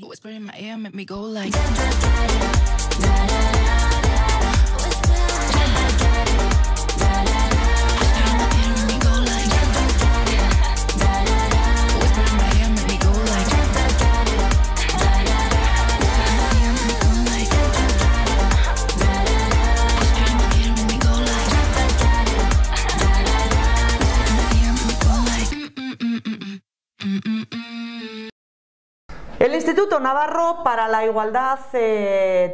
Whisper in my ear, make me go like. El Instituto Navarro para la Igualdad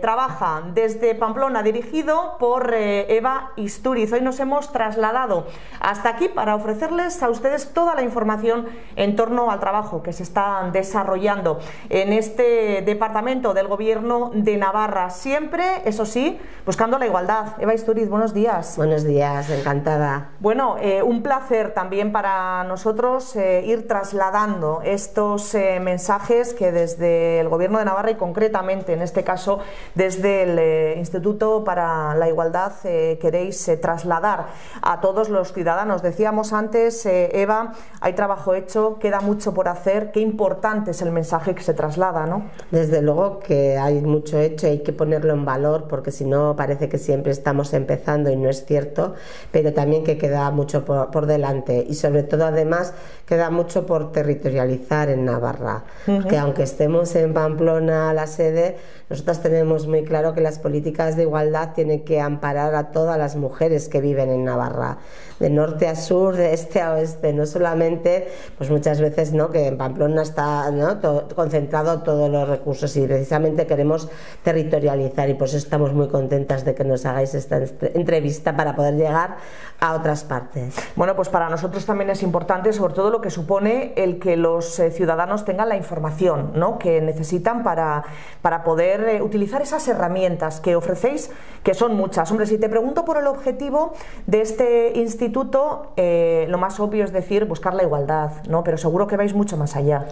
trabaja desde Pamplona, dirigido por Eva Istúriz. Hoy nos hemos trasladado hasta aquí para ofrecerles a ustedes toda la información en torno al trabajo que se está desarrollando en este departamento del Gobierno de Navarra. Siempre, eso sí, buscando la igualdad. Eva Istúriz, buenos días. Buenos días, encantada. Bueno, un placer también para nosotros ir trasladando estos mensajes que desde el Gobierno de Navarra y concretamente en este caso desde el Instituto para la Igualdad queréis trasladar a todos los ciudadanos. Decíamos antes, Eva, hay trabajo hecho, queda mucho por hacer. Qué importante es el mensaje que se traslada, ¿no? Desde luego que hay mucho hecho, hay que ponerlo en valor porque si no parece que siempre estamos empezando y no es cierto, pero también que queda mucho por delante y sobre todo además queda mucho por territorializar en Navarra, que aunque estemos en Pamplona, la sede, nosotros tenemos muy claro que las políticas de igualdad tienen que amparar a todas las mujeres que viven en Navarra, de norte a sur, de este a oeste, no solamente, pues muchas veces no, que en Pamplona está, ¿no?, concentrado todos los recursos y precisamente queremos territorializar y por eso estamos muy contentas de que nos hagáis esta entrevista para poder llegar a otras partes. Bueno, pues para nosotros también es importante, sobre todo lo que supone el que los ciudadanos tengan la información, ¿no?, que necesitan para poder utilizar esas herramientas que ofrecéis, que son muchas. Hombre, si te pregunto por el objetivo de este instituto, lo más obvio es decir buscar la igualdad, ¿no?, pero seguro que vais mucho más allá.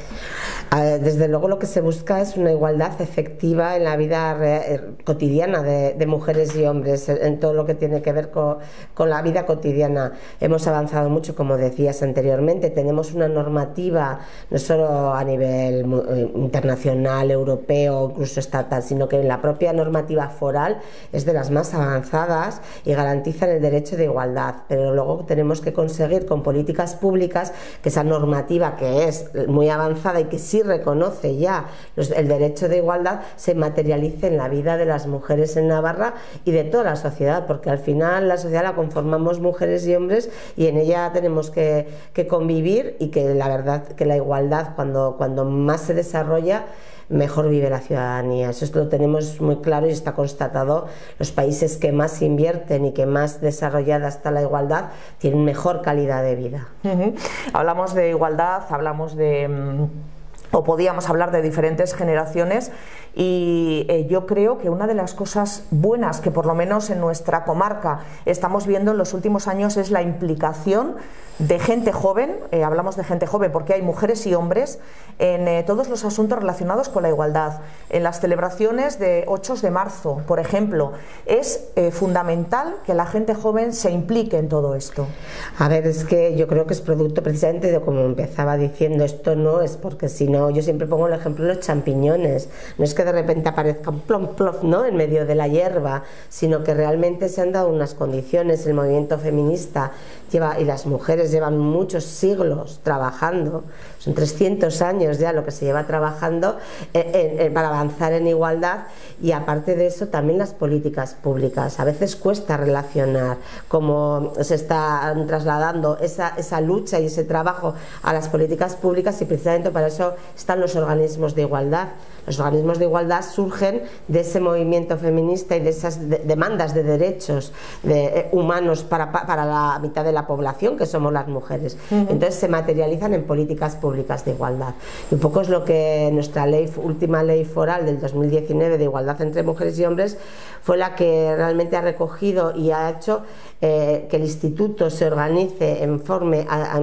Desde luego lo que se busca es una igualdad efectiva en la vida cotidiana de mujeres y hombres, en todo lo que tiene que ver con la vida cotidiana. Hemos avanzado mucho, como decías anteriormente, tenemos una normativa no solo a nivel internacional, europeo, incluso estatal, sino que en la propia normativa foral es de las más avanzadas y garantizan el derecho de igualdad, pero luego tenemos que conseguir con políticas públicas que esa normativa, que es muy avanzada y que sí reconoce ya el derecho de igualdad, se materialice en la vida de las mujeres en Navarra y de toda la sociedad, porque al final la sociedad la conformamos mujeres y hombres y en ella tenemos que convivir y que la verdad que la igualdad cuando más se desarrolla mejor vive la ciudadanía. Eso lo tenemos muy claro y está constatado. Los países que más invierten y que más desarrollada está la igualdad tienen mejor calidad de vida. Hablamos de igualdad, hablamos de o podíamos hablar de diferentes generaciones y yo creo que una de las cosas buenas que por lo menos en nuestra comarca estamos viendo en los últimos años es la implicación de gente joven, hablamos de gente joven porque hay mujeres y hombres en todos los asuntos relacionados con la igualdad. En las celebraciones de 8 de marzo, por ejemplo, es fundamental que la gente joven se implique en todo esto. A ver, es que yo creo que es producto precisamente de como empezaba diciendo, esto no es porque si no, yo siempre pongo el ejemplo de los champiñones, no es que de repente aparezca un plom plof, ¿no?, en medio de la hierba, sino que realmente se han dado unas condiciones, el movimiento feminista y las mujeres llevan muchos siglos trabajando, son 300 años ya lo que se lleva trabajando para avanzar en igualdad y aparte de eso también las políticas públicas. A veces cuesta relacionar cómo se está trasladando esa lucha y ese trabajo a las políticas públicas y precisamente para eso están los organismos de igualdad. Los organismos de igualdad surgen de ese movimiento feminista y de esas demandas de derechos humanos para la mitad de la población, que somos las mujeres. Entonces se materializan en políticas públicas de igualdad. Y un poco es lo que nuestra última ley foral del 2019 de igualdad entre mujeres y hombres fue la que realmente ha recogido y ha hecho que el instituto se organice en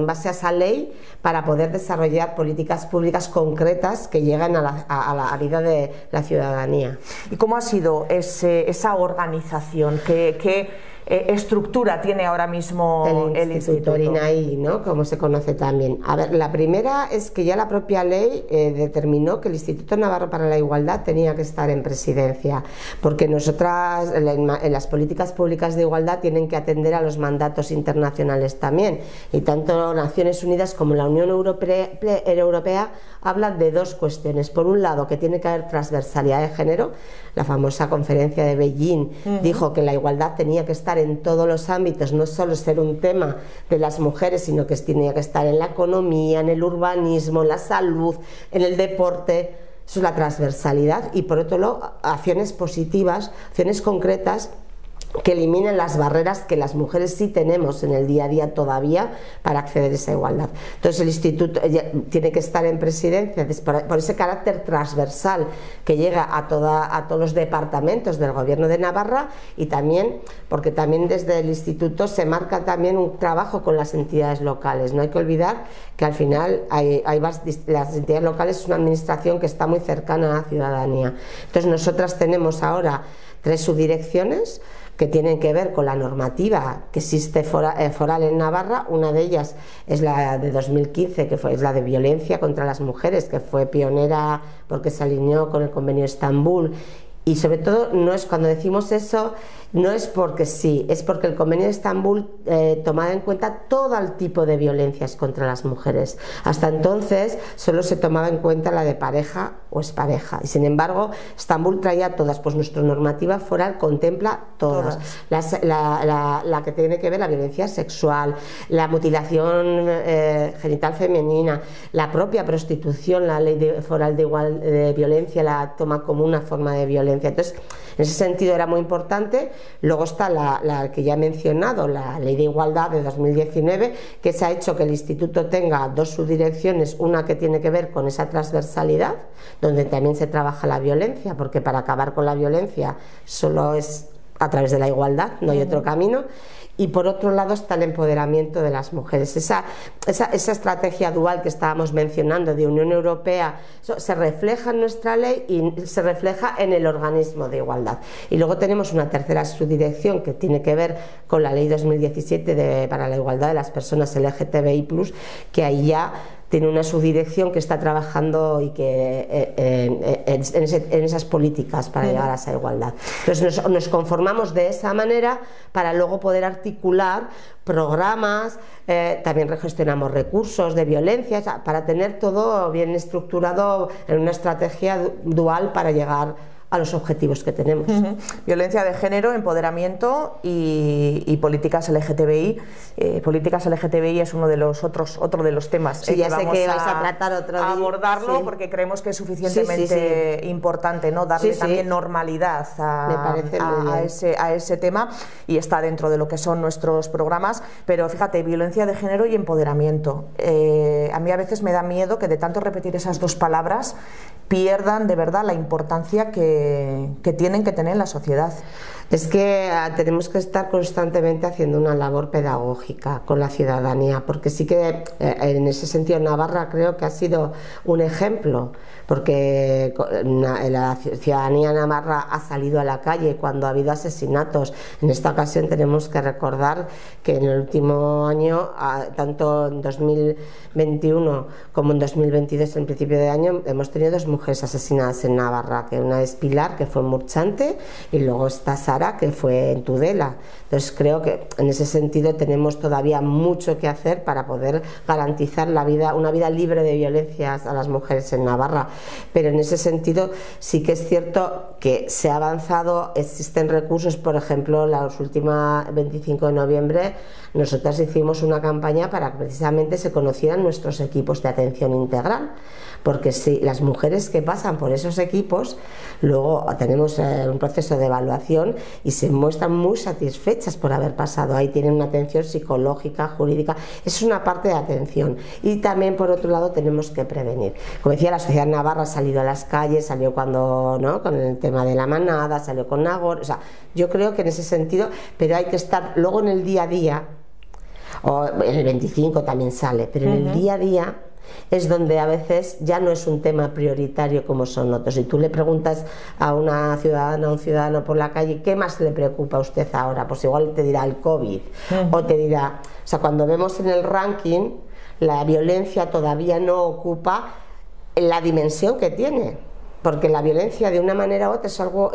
base a esa ley para poder desarrollar políticas públicas concretas que lleguen a la vida de la ciudadanía. ¿Y cómo ha sido esa organización? ¿Qué estructura tiene ahora mismo el instituto? El INAI, ¿no? Como se conoce también. A ver, la primera es que ya la propia ley determinó que el Instituto Navarro para la Igualdad tenía que estar en presidencia, porque nosotras en las políticas públicas de igualdad tienen que atender a los mandatos internacionales también, y tanto Naciones Unidas como la Unión Europea hablan de dos cuestiones. Por un lado, que tiene que haber transversalidad de género. La famosa conferencia de Beijing dijo que la igualdad tenía que estar en todos los ámbitos, no solo ser un tema de las mujeres, sino que tenía que estar en la economía, en el urbanismo, en la salud, en el deporte. Eso es la transversalidad. Y por otro lado, acciones positivas, acciones concretas que eliminen las barreras que las mujeres sí tenemos en el día a día todavía para acceder a esa igualdad. Entonces el instituto tiene que estar en presidencia por ese carácter transversal que llega a todos los departamentos del Gobierno de Navarra, y también porque también desde el instituto se marca también un trabajo con las entidades locales. No hay que olvidar que al final las entidades locales es una administración que está muy cercana a la ciudadanía. Entonces nosotras tenemos ahora 3 subdirecciones que tienen que ver con la normativa que existe foral en Navarra. Una de ellas es la de 2015, que es la de violencia contra las mujeres, que fue pionera porque se alineó con el Convenio de Estambul. Y sobre todo, no es, cuando decimos eso, no es porque sí, es porque el Convenio de Estambul tomaba en cuenta todo el tipo de violencias contra las mujeres. Hasta entonces solo se tomaba en cuenta la de pareja o expareja, y sin embargo Estambul traía todas. Pues nuestra normativa foral contempla todas. La que tiene que ver la violencia sexual, la mutilación genital femenina, la propia prostitución. La ley foral de violencia la toma como una forma de violencia. Entonces, en ese sentido era muy importante. Luego está la que ya he mencionado, la Ley de Igualdad de 2019, que se ha hecho que el instituto tenga 2 subdirecciones, una que tiene que ver con esa transversalidad, donde también se trabaja la violencia, porque para acabar con la violencia solo es a través de la igualdad, no hay otro camino. Y por otro lado está el empoderamiento de las mujeres. Esa estrategia dual que estábamos mencionando de Unión Europea, eso se refleja en nuestra ley y se refleja en el organismo de igualdad. Y luego tenemos una tercera subdirección que tiene que ver con la ley 2017 para la igualdad de las personas LGTBI+, que ahí ya tiene una subdirección que está trabajando y que en esas políticas para llegar a esa igualdad. Entonces nos conformamos de esa manera para luego poder articular programas. También gestionamos recursos de violencia, para tener todo bien estructurado en una estrategia dual para llegar a los objetivos que tenemos. Violencia de género, empoderamiento y políticas LGTBI. Políticas LGTBI es otro de los temas sí, que vamos vais a tratar otro día. A abordarlo, sí, porque creemos que es suficientemente importante, ¿no? Darle también normalidad a ese tema, y está dentro de lo que son nuestros programas. Pero fíjate, violencia de género y empoderamiento. A mí a veces me da miedo que de tanto repetir esas 2 palabras pierdan de verdad la importancia que tienen que tener en la sociedad. Es que tenemos que estar constantemente haciendo una labor pedagógica con la ciudadanía, porque sí que en ese sentido Navarra creo que ha sido un ejemplo, porque la ciudadanía navarra ha salido a la calle cuando ha habido asesinatos. En esta ocasión tenemos que recordar que en el último año, tanto en 2021 como en 2022, en principio de año, hemos tenido 2 mujeres asesinadas en Navarra, que una es Pilar, que fue en Murchante, y luego está Sara, que fue en Tudela. Entonces creo que en ese sentido tenemos todavía mucho que hacer para poder garantizar una vida libre de violencias a las mujeres en Navarra. Pero en ese sentido sí que es cierto que se ha avanzado, existen recursos. Por ejemplo, la última 25 de noviembre nosotras hicimos una campaña para que precisamente se conocieran nuestros equipos de atención integral, porque si las mujeres que pasan por esos equipos luego tenemos un proceso de evaluación y se muestran muy satisfechas por haber pasado ahí, tienen una atención psicológica, jurídica. Es una parte de atención. Y también por otro lado tenemos que prevenir. Como decía, la sociedad navarra ha salido a las calles, salió con el tema de la manada, salió con Nagor. O sea, yo creo que en ese sentido, pero hay que estar luego en el día a día, o en el 25 también sale, pero en el día a día es donde a veces ya no es un tema prioritario como son otros. Si tú le preguntas a una ciudadana, a un ciudadano por la calle, ¿qué más le preocupa a usted ahora? Pues igual te dirá el COVID, o te dirá, o sea, cuando vemos en el ranking, la violencia todavía no ocupa la dimensión que tiene, porque la violencia de una manera u otra es algo,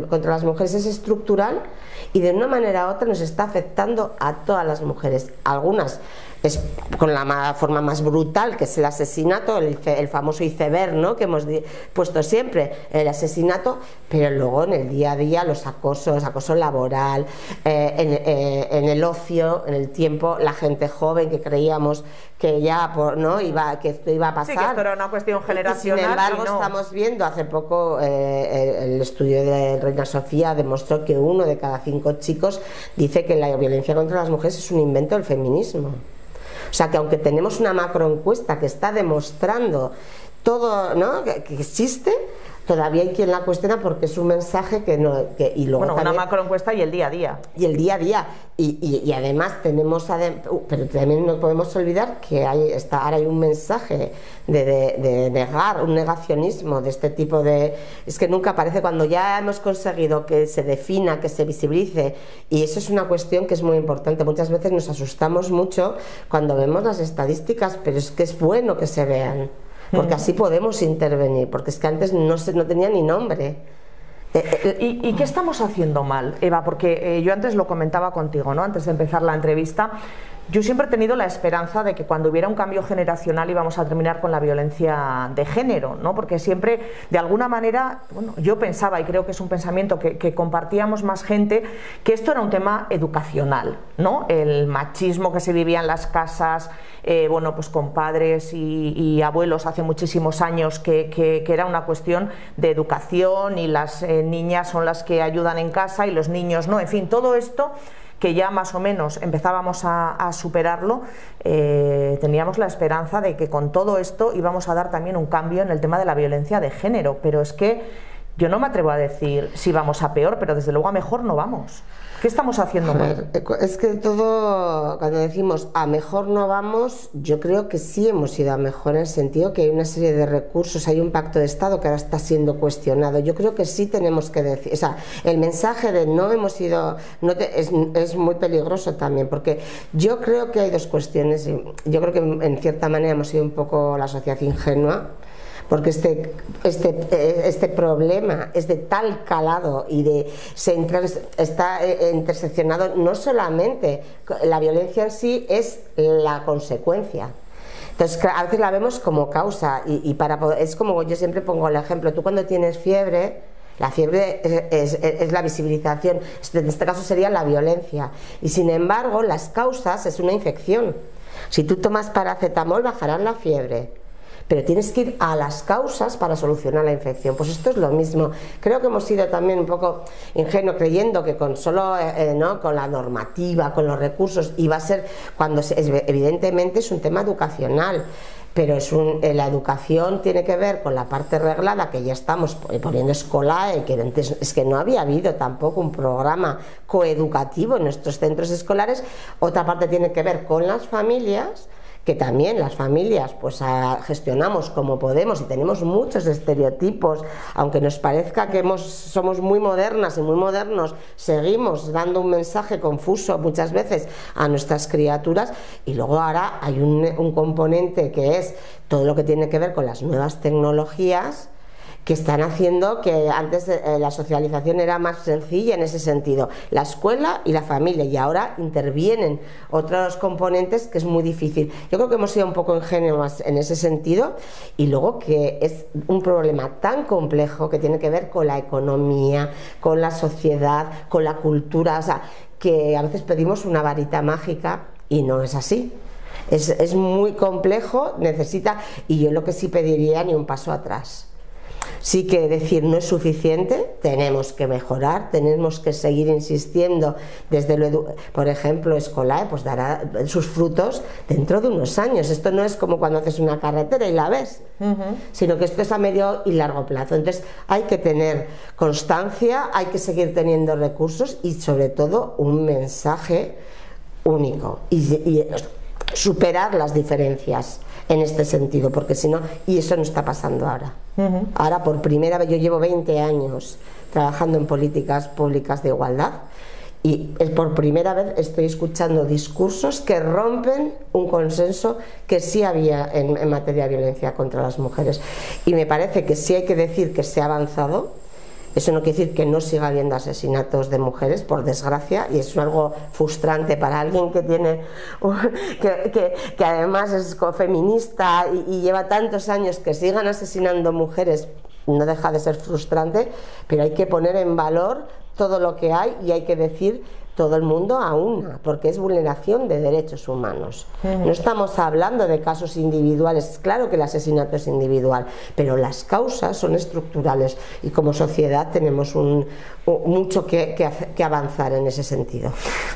contra las mujeres es estructural, y de una manera u otra nos está afectando a todas las mujeres. Algunas es con la forma más brutal, que es el asesinato, el famoso iceberg, ¿no?, que hemos puesto siempre, el asesinato, pero luego en el día a día los acosos, acoso laboral, en el ocio, en el tiempo, la gente joven que creíamos que ya que esto iba a pasar. Sí, que esto era una cuestión generacional. Y sin embargo, estamos viendo hace poco el estudio de Reina Sofía demostró que 1 de cada 5 chicos dice que la violencia contra las mujeres es un invento del feminismo. O sea, que aunque tenemos una macroencuesta que está demostrando todo, ¿no?, que existe, todavía hay quien la cuestiona porque es un mensaje que no... y luego bueno, también, una macroencuesta y el día a día. Y el día a día. Y además tenemos... pero también no podemos olvidar que ahora hay un mensaje de negar, un negacionismo de este tipo de... Es que nunca aparece cuando ya hemos conseguido que se defina, que se visibilice, y eso es una cuestión que es muy importante. Muchas veces nos asustamos mucho cuando vemos las estadísticas, pero es que es bueno que se vean, porque así podemos intervenir, porque es que antes no tenía ni nombre. ¿Y qué estamos haciendo mal, Eva? Porque yo antes lo comentaba contigo, ¿no?, antes de empezar la entrevista. Yo siempre he tenido la esperanza de que cuando hubiera un cambio generacional íbamos a terminar con la violencia de género, ¿no? Porque siempre, de alguna manera, bueno, yo pensaba, y creo que es un pensamiento que compartíamos más gente, que esto era un tema educacional, ¿no? El machismo que se vivía en las casas, bueno, pues con padres y abuelos hace muchísimos años, que era una cuestión de educación, y las niñas son las que ayudan en casa y los niños no, en fin, todo esto que ya más o menos empezábamos a superarlo, teníamos la esperanza de que con todo esto íbamos a dar también un cambio en el tema de la violencia de género, pero es que yo no me atrevo a decir si vamos a peor, pero desde luego a mejor no vamos. ¿Qué estamos haciendo mal? Es que todo, cuando decimos a mejor no vamos, yo creo que sí hemos ido a mejor, en el sentido que hay una serie de recursos, hay un pacto de Estado que ahora está siendo cuestionado. Yo creo que sí tenemos que decir, o sea, el mensaje de no hemos ido, es muy peligroso también, porque yo creo que hay dos cuestiones. Yo creo que en cierta manera hemos sido un poco la sociedad ingenua, porque este problema es de tal calado y está interseccionado. No solamente la violencia en sí, es la consecuencia. Entonces a veces la vemos como causa, es como yo siempre pongo el ejemplo: tú cuando tienes fiebre, la fiebre es la visibilización, en este caso sería la violencia, y sin embargo las causas es una infección. Si tú tomas paracetamol bajarás la fiebre, pero tienes que ir a las causas para solucionar la infección. Pues esto es lo mismo. Creo que hemos sido también un poco ingenuos creyendo que con solo ¿no?, con la normativa, con los recursos, iba a ser, cuando evidentemente es un tema educacional, pero la educación tiene que ver con la parte reglada, que ya estamos poniendo escolar, que antes es que no había habido tampoco un programa coeducativo en nuestros centros escolares. Otra parte tiene que ver con las familias, que también las familias pues gestionamos como podemos, y tenemos muchos estereotipos, aunque nos parezca que somos muy modernas y muy modernos, seguimos dando un mensaje confuso muchas veces a nuestras criaturas. Y luego ahora hay un componente que es todo lo que tiene que ver con las nuevas tecnologías, que están haciendo que antes la socialización era más sencilla en ese sentido, la escuela y la familia, y ahora intervienen otros componentes que es muy difícil. Yo creo que hemos sido un poco ingenuos en ese sentido, y luego que es un problema tan complejo que tiene que ver con la economía, con la sociedad, con la cultura, o sea, que a veces pedimos una varita mágica y no es así. Es muy complejo, y yo lo que sí pediría, ni un paso atrás. Sí, que decir no es suficiente, tenemos que mejorar, tenemos que seguir insistiendo desde por ejemplo, escolar, pues dará sus frutos dentro de unos años. Esto no es como cuando haces una carretera y la ves, sino que esto es a medio y largo plazo. Entonces hay que tener constancia, hay que seguir teniendo recursos y sobre todo un mensaje único y superar las diferencias en este sentido, porque si no, y eso no está pasando ahora. Ahora por primera vez, yo llevo 20 años trabajando en políticas públicas de igualdad y por primera vez estoy escuchando discursos que rompen un consenso que sí había en materia de violencia contra las mujeres, y me parece que sí hay que decir que se ha avanzado. Eso no quiere decir que no siga habiendo asesinatos de mujeres, por desgracia, y es algo frustrante para alguien que tiene que además es feminista y lleva tantos años. Que sigan asesinando mujeres no deja de ser frustrante, pero hay que poner en valor todo lo que hay y hay que decir todo el mundo a una, porque es vulneración de derechos humanos. No estamos hablando de casos individuales. Claro que el asesinato es individual, pero las causas son estructurales y como sociedad tenemos mucho que avanzar en ese sentido.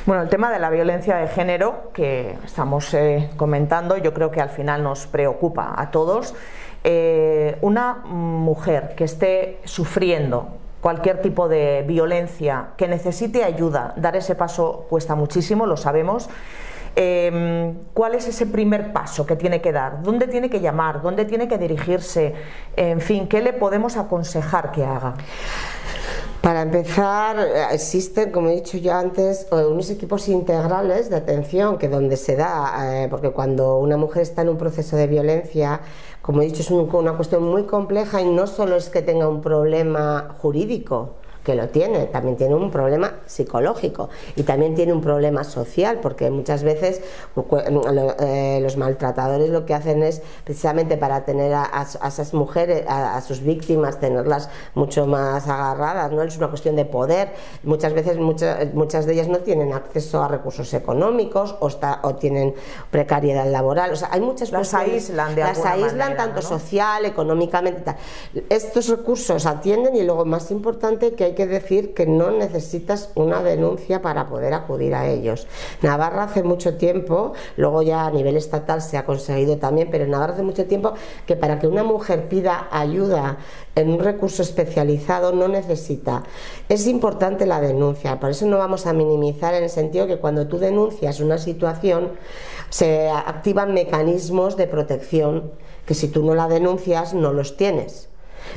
Bueno, el tema de la violencia de género que estamos comentando, yo creo que al final nos preocupa a todos. Una mujer que esté sufriendo cualquier tipo de violencia, que necesite ayuda, dar ese paso cuesta muchísimo, lo sabemos. ¿Cuál es ese primer paso que tiene que dar? ¿Dónde tiene que llamar? ¿Dónde tiene que dirigirse? En fin, ¿qué le podemos aconsejar que haga? Para empezar, existen, como he dicho yo antes, unos equipos integrales de atención que donde se da, porque cuando una mujer está en un proceso de violencia, como he dicho, es una cuestión muy compleja y no solo es que tenga un problema jurídico, que lo tiene, también tiene un problema psicológico y también tiene un problema social, porque muchas veces los maltratadores lo que hacen es precisamente para tener a esas mujeres, a sus víctimas, tenerlas mucho más agarradas, ¿no? Es una cuestión de poder. Muchas veces muchas de ellas no tienen acceso a recursos económicos o tienen precariedad laboral, o sea, hay muchas las aíslan de alguna manera, aíslan tanto, ¿no? Social, económicamente, tal. Estos recursos atienden y luego, más importante, que hay que decir que no necesitas una denuncia para poder acudir a ellos. Navarra hace mucho tiempo, luego ya a nivel estatal se ha conseguido también, pero en Navarra hace mucho tiempo que para que una mujer pida ayuda en un recurso especializado no necesita. Es importante la denuncia, por eso no vamos a minimizar, en el sentido que cuando tú denuncias una situación se activan mecanismos de protección que si tú no la denuncias no los tienes.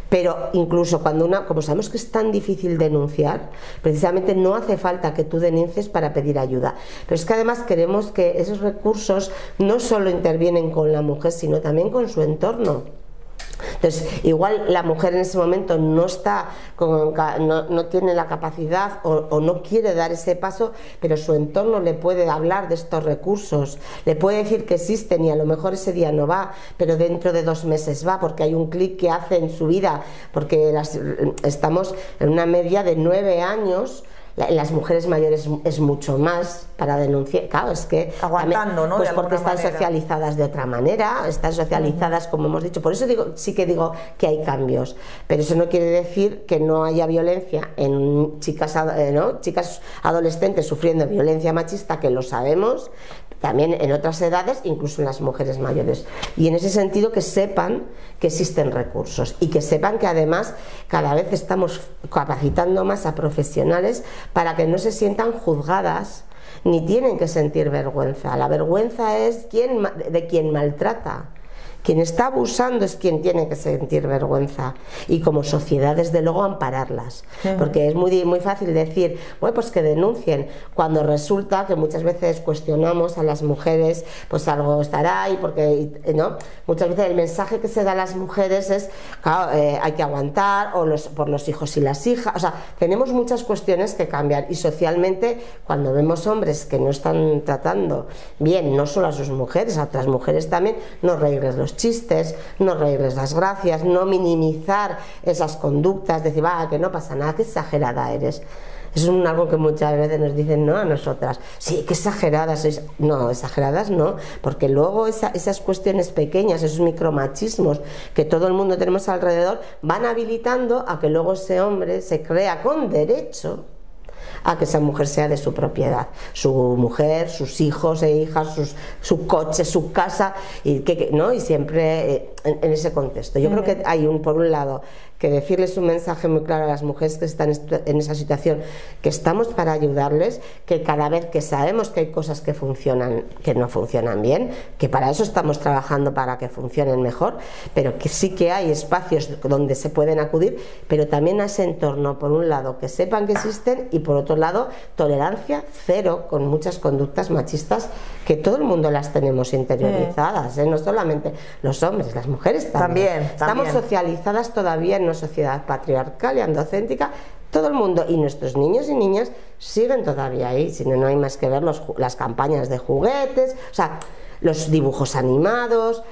Pero incluso cuando como sabemos que es tan difícil denunciar, precisamente no hace falta que tú denuncies para pedir ayuda. Pero es que además queremos que esos recursos no solo intervienen con la mujer, sino también con su entorno. Entonces, igual la mujer en ese momento no tiene la capacidad o no quiere dar ese paso, pero su entorno le puede hablar de estos recursos, le puede decir que existen y a lo mejor ese día no va, pero dentro de 2 meses va, porque hay un clic que hace en su vida, porque estamos en una media de 9 años. Las mujeres mayores es mucho más para denunciar, claro, es que aguantando, ¿no? Pues porque están socializadas de otra manera, están socializadas, como hemos dicho. Por eso sí que digo que hay cambios, pero eso no quiere decir que no haya violencia en chicas adolescentes sufriendo violencia machista, que lo sabemos, también en otras edades, incluso en las mujeres mayores. Y en ese sentido que sepan que existen recursos y que sepan que además cada vez estamos capacitando más a profesionales para que no se sientan juzgadas ni tienen que sentir vergüenza. La vergüenza es de quien maltrata. Quien está abusando es quien tiene que sentir vergüenza, y como sociedad desde luego ampararlas, porque es muy fácil decir, bueno, pues que denuncien, cuando resulta que muchas veces cuestionamos a las mujeres, pues algo estará ahí, porque ¿no? Muchas veces el mensaje que se da a las mujeres es, claro, hay que aguantar, o por los hijos y las hijas, o sea, tenemos muchas cuestiones que cambiar, y socialmente cuando vemos hombres que no están tratando bien, no solo a sus mujeres, a otras mujeres también, no reírles los chistes, no reírles las gracias, no minimizar esas conductas, decir, que no pasa nada, qué exagerada eres. Es algo que muchas veces nos dicen, no, a nosotras, sí, qué exageradas sois. No, exageradas no, porque luego esas cuestiones pequeñas, esos micromachismos que todo el mundo tenemos alrededor, van habilitando a que luego ese hombre se crea con derecho a que esa mujer sea de su propiedad, su mujer, sus hijos e hijas, su coche, su casa, y siempre en ese contexto. Yo creo que hay por un lado que decirles un mensaje muy claro a las mujeres que están en esa situación, que estamos para ayudarles, que cada vez que sabemos que hay cosas que funcionan, que no funcionan bien, que para eso estamos trabajando para que funcionen mejor, pero que sí que hay espacios donde se pueden acudir, pero también a ese entorno, por un lado, que sepan que existen y por otro lado, tolerancia cero con muchas conductas machistas que todo el mundo las tenemos interiorizadas, no solamente los hombres, las mujeres también. Estamos socializadas todavía en una sociedad patriarcal y androcéntrica, todo el mundo, y nuestros niños y niñas siguen todavía ahí, si no, no hay más que ver las campañas de juguetes, o sea, los dibujos animados,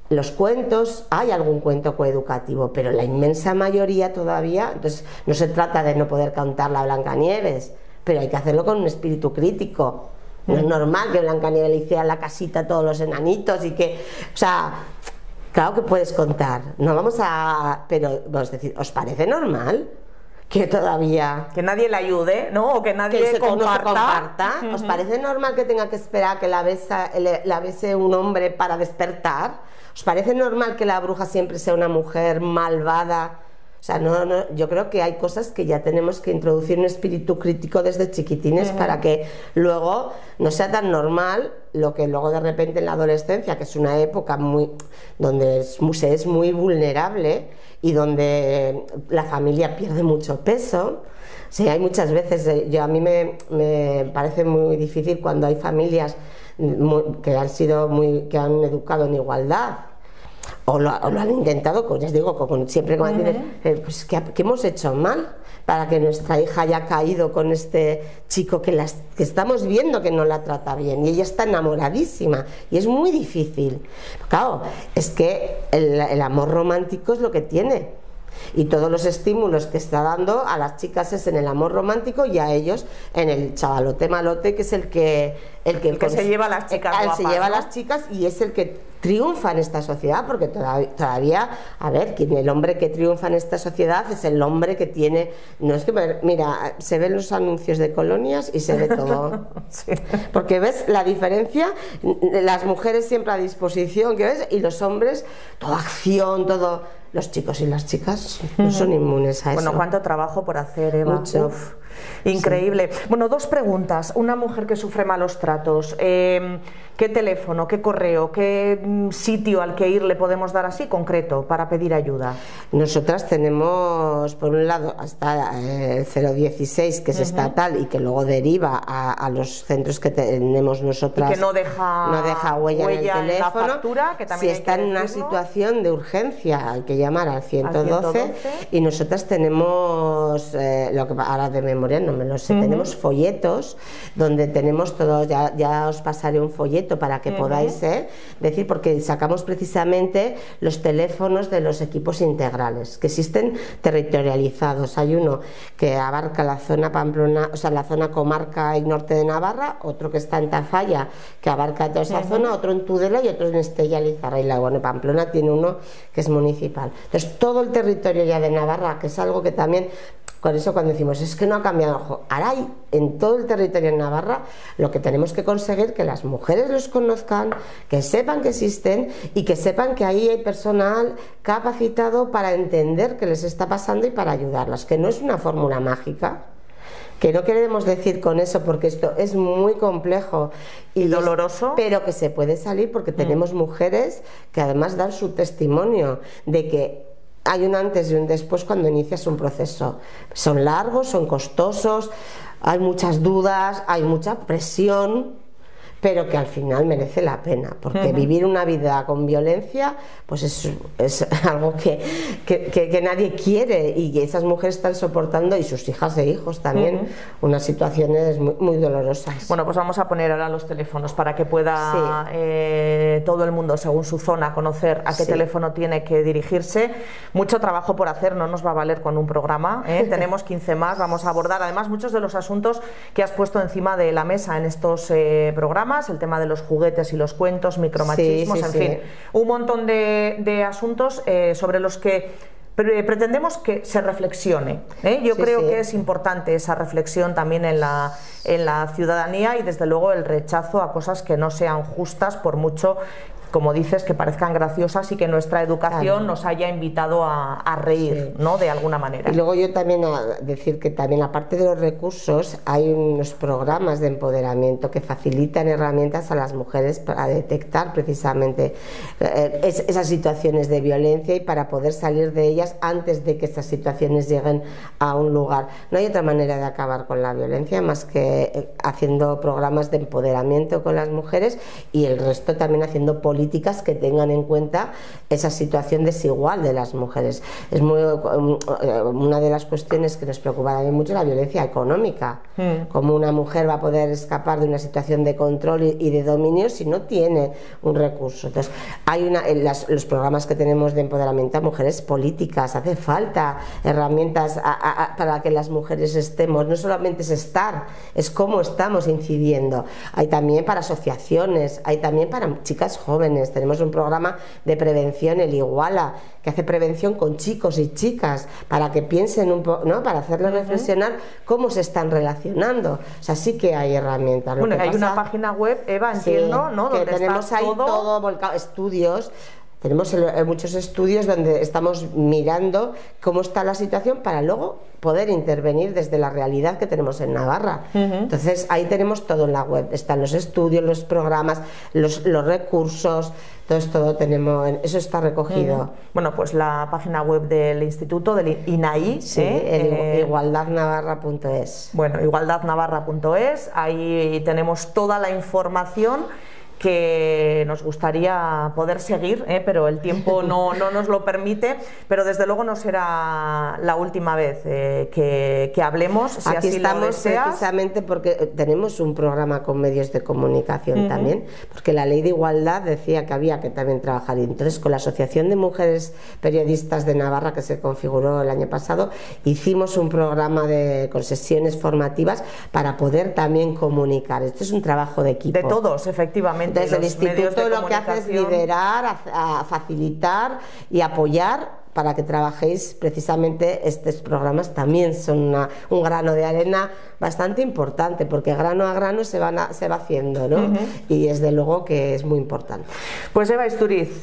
los cuentos. Hay algún cuento coeducativo, pero la inmensa mayoría todavía, entonces no se trata de no poder cantar la Blancanieves, pero hay que hacerlo con un espíritu crítico. No es normal que Blancanieves le hiciera la casita a todos los enanitos y que, o sea, claro que puedes contar, no vamos a, pero vamos a decir, ¿os parece normal que todavía que nadie le ayude, ¿no? O que nadie comparta? ¿Os parece normal que tenga que esperar que la bese un hombre para despertar? ¿Os parece normal que la bruja siempre sea una mujer malvada? O sea, yo creo que hay cosas que ya tenemos que introducir un espíritu crítico desde chiquitines para que luego no sea tan normal lo que luego de repente en la adolescencia, que es una época donde se es muy vulnerable y donde la familia pierde mucho peso. Sí, hay muchas veces, a mí me parece muy difícil cuando hay familias que han educado en igualdad. O lo han intentado, ya os digo, siempre como pues ¿qué hemos hecho mal para que nuestra hija haya caído con este chico que estamos viendo que no la trata bien y ella está enamoradísima y es muy difícil? Claro, es que el amor romántico es lo que tiene, y todos los estímulos que está dando a las chicas es en el amor romántico y a ellos en el chavalote malote, que es el que se lleva a las chicas guapas, se lleva a las chicas, y es el que triunfa en esta sociedad, porque todavía, a ver, el hombre que triunfa en esta sociedad es el hombre que tiene, no es que, mira, se ven los anuncios de colonias y se ve todo, sí. Porque ves la diferencia, las mujeres siempre a disposición, que ves, y los hombres, toda acción, todo. Los chicos y las chicas no son inmunes a eso. Bueno, cuánto trabajo por hacer, Eva. Mucho. Uf, increíble. Sí. Bueno, dos preguntas. Una mujer que sufre malos tratos, ¿qué teléfono, qué correo, qué sitio al que ir le podemos dar así concreto para pedir ayuda? Nosotras tenemos, por un lado, hasta 016, que es estatal y que luego deriva a los centros que tenemos nosotras. Y que no deja huella en el teléfono. En la factura, que también si está en una situación de urgencia, hay que llamar al 112, y nosotras tenemos, lo que ahora de memoria no me lo sé, tenemos folletos donde tenemos todo, ya os pasaré un folleto para que podáis decir, porque sacamos precisamente los teléfonos de los equipos integrales que existen territorializados. Hay uno que abarca la zona Pamplona, o sea, la zona comarca y norte de Navarra, otro que está en Tafalla, que abarca toda esa zona, otro en Tudela y otro en Estella y Lizarra, y bueno, Pamplona tiene uno que es municipal. Entonces, todo el territorio ya de Navarra, que es algo que también, con eso cuando decimos, es que no ha cambiado, ojo, ahora hay en todo el territorio de Navarra, lo que tenemos que conseguir que las mujeres los conozcan, que sepan que existen y que sepan que ahí hay personal capacitado para entender qué les está pasando y para ayudarlas, que no es una fórmula mágica. Que no queremos decir con eso, porque esto es muy complejo y doloroso, pero que se puede salir porque tenemos mujeres que además dan su testimonio de que hay un antes y un después cuando inicias un proceso. Son largos, son costosos, hay muchas dudas, hay mucha presión, pero que al final merece la pena, porque vivir una vida con violencia pues es algo que nadie quiere, y que esas mujeres están soportando, y sus hijas e hijos también, unas situaciones muy, muy dolorosas. Bueno, pues vamos a poner ahora los teléfonos para que pueda todo el mundo, según su zona, conocer a qué teléfono tiene que dirigirse. Mucho trabajo por hacer, no nos va a valer con un programa, tenemos 15 más, vamos a abordar además muchos de los asuntos que has puesto encima de la mesa en estos programas, el tema de los juguetes y los cuentos, micromachismos, en fin, un montón de asuntos sobre los que pretendemos que se reflexione. Yo creo que es importante esa reflexión también en la ciudadanía, y desde luego el rechazo a cosas que no sean justas, por mucho como dices, que parezcan graciosas y que nuestra educación nos haya invitado a reír, ¿no? De alguna manera. Y luego yo también a decir que también, aparte de los recursos, hay unos programas de empoderamiento que facilitan herramientas a las mujeres para detectar precisamente esas situaciones de violencia y para poder salir de ellas antes de que estas situaciones lleguen a un lugar. No hay otra manera de acabar con la violencia más que haciendo programas de empoderamiento con las mujeres, y el resto también haciendo políticas que tengan en cuenta esa situación desigual de las mujeres. Es una de las cuestiones que nos preocupa también mucho, la violencia económica. Cómo una mujer va a poder escapar de una situación de control y de dominio si no tiene un recurso. Entonces, hay los programas que tenemos de empoderamiento a mujeres políticas, hace falta herramientas para que las mujeres estemos, no solamente es estar, es cómo estamos incidiendo. Hay también para asociaciones, hay también para chicas jóvenes, tenemos un programa de prevención, el Iguala, que hace prevención con chicos y chicas para que piensen un poco, ¿no? Para hacerles reflexionar cómo se están relacionando. O sea, sí que hay herramientas. Bueno, hay una página web, Eva, entiendo, ¿no? Que donde tenemos está ahí todo volcado, estudios. Tenemos muchos estudios donde estamos mirando cómo está la situación para luego poder intervenir desde la realidad que tenemos en Navarra. Entonces ahí tenemos todo en la web, están los estudios, los programas, los recursos, todo tenemos, eso está recogido. Bueno, pues la página web del instituto, del INAI, igualdadnavarra.es. Bueno, igualdadnavarra.es, ahí tenemos toda la información que nos gustaría poder seguir, pero el tiempo no nos lo permite, pero desde luego no será la última vez que hablemos, si aquí así estamos lo deseas. Precisamente porque tenemos un programa con medios de comunicación también, porque la ley de igualdad decía que había que también trabajar, y entonces con la Asociación de Mujeres Periodistas de Navarra, que se configuró el año pasado, hicimos un programa con sesiones formativas para poder también comunicar. Esto es un trabajo de equipo. De todos, efectivamente. Entonces el instituto lo que hace es liderar, a facilitar y apoyar para que trabajéis precisamente. Estos programas también son un grano de arena bastante importante, porque grano a grano se va haciendo, ¿no? Y desde luego que es muy importante. Pues Eva Isturiz,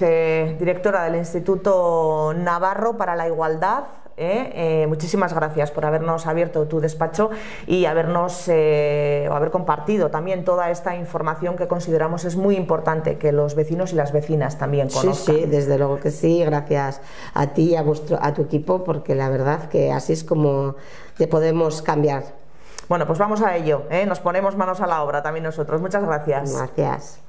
directora del Instituto Navarro para la Igualdad, muchísimas gracias por habernos abierto tu despacho y haber compartido también toda esta información que consideramos es muy importante que los vecinos y las vecinas también conozcan. Sí, desde luego que sí, gracias a ti y a tu equipo, porque la verdad que así es como te podemos cambiar. Bueno, pues vamos a ello, nos ponemos manos a la obra también nosotros. Muchas gracias. Gracias.